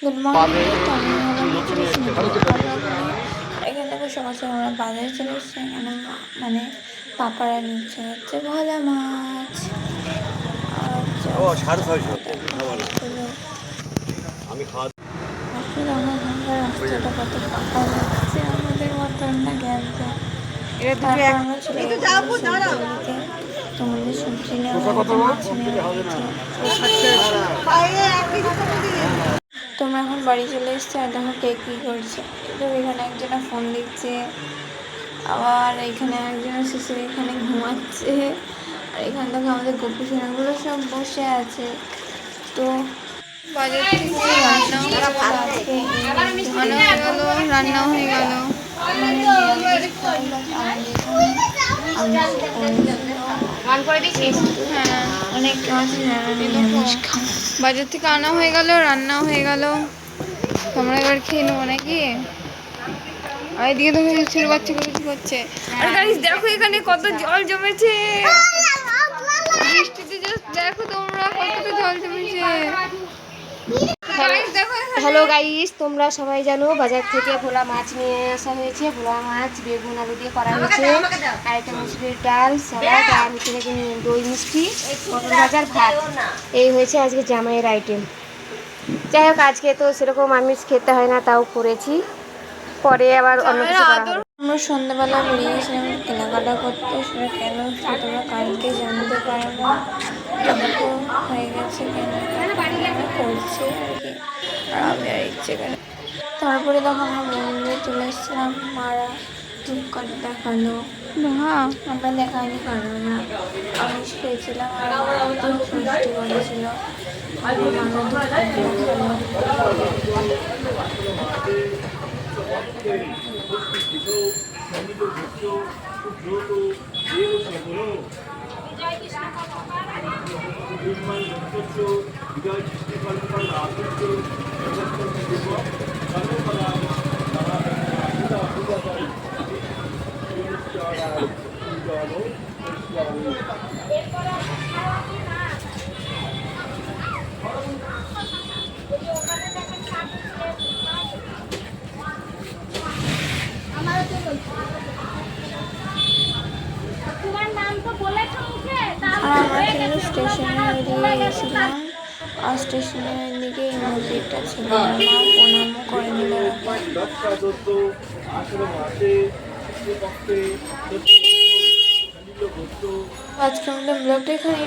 Good morning. তো আমি এখান থেকে সকাল সকাল আমরা বাজারে চলে এসেছি। এখানে মানে পাপারা নিচ্ছে হচ্ছে ভোলা মাছ আর রাস্তাটা কত ফাঁকা যাচ্ছে আমাদের মতন না গ্যাসে। তারপর আমরা চলে গেছি তোমাদের সবজি নেওয়া মাছ নেওয়া হয়েছে। তোমরা এখন বাড়ি চলে এসছে আর দেখো কে কী করছে। তো এখানে একজনা ফোন দিচ্ছে, আবার এখানে একজনা শিশির এখানে ঘুমাচ্ছে, আর এখান থেকে আমাদের গোপী সোনাগুলো সব বসে আছে। তো বাজার থেকে রান্না হয়ে গেল। হ্যাঁ, অনেক বাজার থেকে আনা হয়ে গেল, রান্না হয়ে গেল। তোমরা এবার খেয়ে নেবো নাকি? আর এদিকে তো ছেলে বাচ্চাগুলো কি করছে। আর গাইস দেখো এখানে কত জল জমেছে, বৃষ্টিতে জাস্ট দেখো তোমরা কতটা জল জমেছে। হ্যালো গাইস, তোমরা সবাই জানো বাজার থেকে ভোলা মাছ নিয়ে আসা হয়েছে। ভোলা মাছ বেগুন আলু দিয়ে করা হয়েছে, আর একটা মুসুরির ডাল, স্যালাড, আর হচ্ছে দই মিষ্টি, পটল ভাজার ভাত। এই হয়েছে আজকে জামাইয়ের আইটেম। যাই হোক, আজকে তো সেরকম আমিষ খেতে হয় না, তাও করেছি। পরে আবার অন্য কিছু করা হবে। আমরা সন্ধ্যাবেলা বেরিয়ে গেছিলাম কেনাকাটা করতে। সেটা কেন সেটা তোমরা কালকে জানতে পারবো। দেখো হয়ে গেছে কেনাকাটা করছে আর কি, আর আমি আর ইচ্ছে কেন। তারপরে দেখো আমরা মন্দিরে চলে এসেছিলাম। মারা ধূপকাঠি দেখালো, আমরা দেখাইনি কারণ আমরা আমিষ খেয়েছিলাম আর আমরাও তো সৃষ্টি করেছিল। মারা ধূপকাঠি দেখালো। আর আমরা কিন্তু স্টেশনের এদিকে গেছিলাম, আর স্টেশনের এদিকে এই মন্দিরটা ছিল। প্রণামও করে দিল। আজকে আমাদের ব্লগটা এখানে।